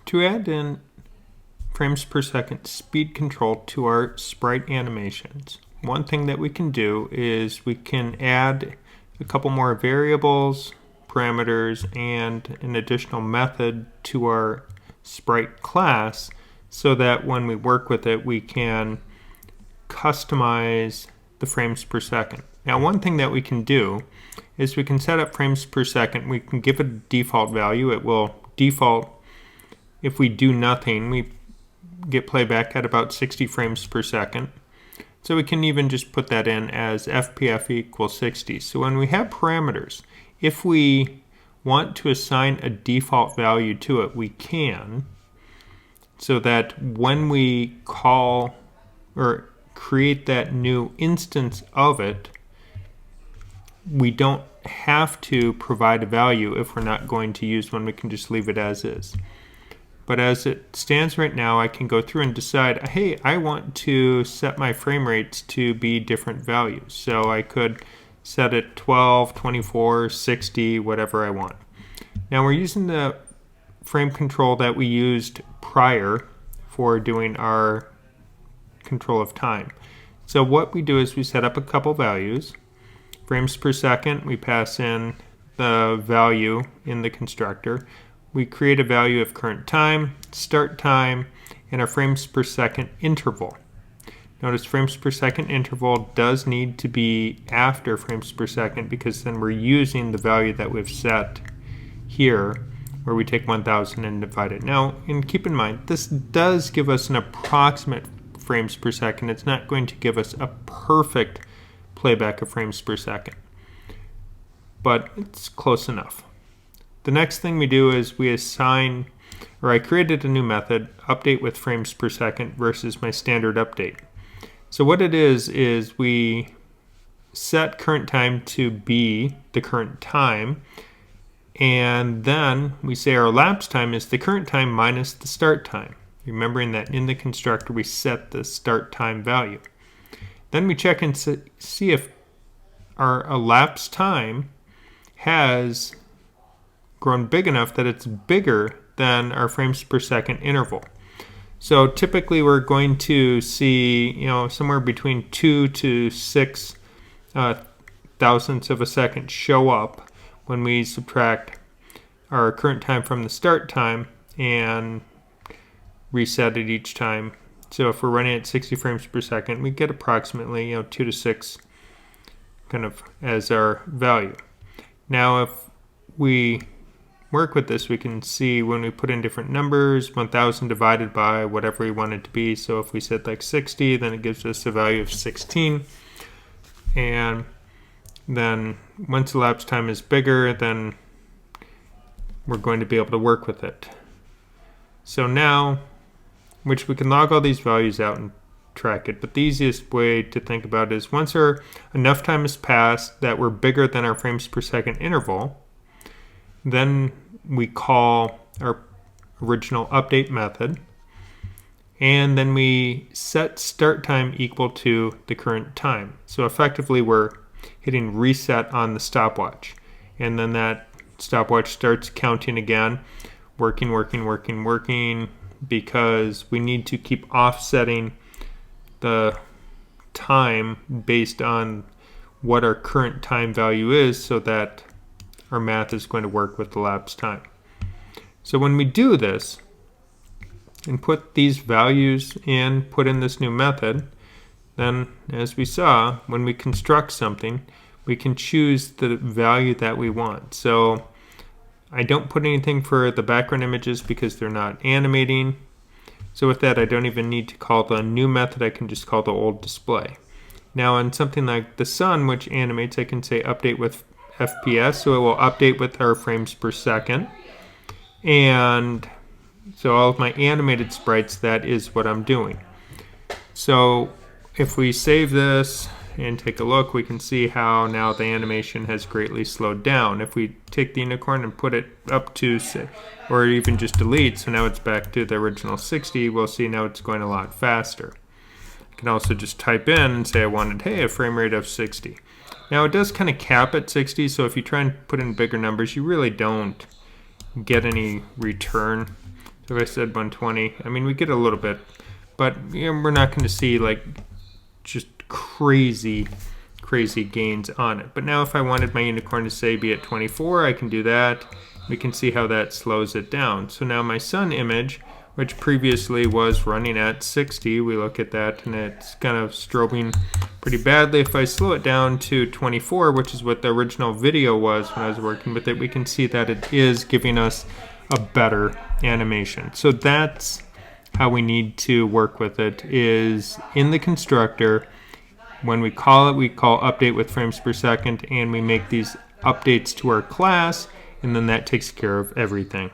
To add in frames per second speed control to our sprite animations, one thing that we can do is we can add a couple more variables, parameters, and an additional method to our sprite class so that when we work with it we can customize the frames per second. Now one thing that we can do is we can set up frames per second. We can give it a default value. It will default, if we do nothing, we get playback at about 60 frames per second. So we can even just put that in as FPF equals 60. So when we have parameters, if we want to assign a default value to it, we can, so that when we call or create that new instance of it, we don't have to provide a value if we're not going to use one. We can just leave it as is. But as it stands right now, I can go through and decide, hey, I want to set my frame rates to be different values. So I could set it 12, 24, 60, whatever I want. Now we're using the frame control that we used prior for doing our control of time. So what we do is we set up a couple values. Frames per second, we pass in the value in the constructor. We create a value of current time, start time, and our frames per second interval. Notice frames per second interval does need to be after frames per second because then we're using the value that we've set here where we take 1000 and divide it. Now, and keep in mind, this does give us an approximate frames per second. It's not going to give us a perfect playback of frames per second, but it's close enough. The next thing we do is we assign, or I created a new method, update with frames per second versus my standard update. So what it is we set current time to be the current time, and then we say our elapsed time is the current time minus the start time. Remembering that in the constructor we set the start time value. Then we check and see if our elapsed time has grown big enough that it's bigger than our frames per second interval. So typically we're going to see, somewhere between 2 to 6 thousandths of a second show up when we subtract our current time from the start time and reset it each time. So if we're running at 60 frames per second, we get approximately 2 to 6 kind of as our value. Now if we work with this, we can see when we put in different numbers, 1000 divided by whatever we want it to be. So if we set like 60, then it gives us a value of 16. And then once elapsed time is bigger, then we're going to be able to work with it. So now, which we can log all these values out and track it, but the easiest way to think about it is once enough time has passed that we're bigger than our frames per second interval, then we call our original update method, and then we set start time equal to the current time. So effectively we're hitting reset on the stopwatch, and then that stopwatch starts counting again, working, because we need to keep offsetting the time based on what our current time value is so that our math is going to work with the elapsed time. So when we do this and put these values in, put in this new method, then as we saw, when we construct something, we can choose the value that we want. So I don't put anything for the background images because they're not animating. So with that, I don't even need to call the new method. I can just call the old display. Now on something like the sun, which animates, I can say update with FPS. So it will update with our frames per second. And so all of my animated sprites, that is what I'm doing. So if we save this and take a look, we can see how now the animation has greatly slowed down. If we take the unicorn and put it up to, or even just delete, so now it's back to the original 60, we'll see now it's going a lot faster. I can also just type in and say I wanted, hey, a frame rate of 60. Now it does kind of cap at 60, so if you try and put in bigger numbers, you really don't get any return. So if I said 120, I mean, we get a little bit, but we're not going to see like just crazy gains on it. But now if I wanted my unicorn to say be at 24, I can do that. We can see how that slows it down. So now my sun image, which previously was running at 60, we look at that and it's kind of strobing pretty badly. If I slow it down to 24, which is what the original video was when I was working with it, we can see that it is giving us a better animation. So that's how we need to work with it, is in the constructor. When we call it, we call update with frames per second, and we make these updates to our class, and then that takes care of everything.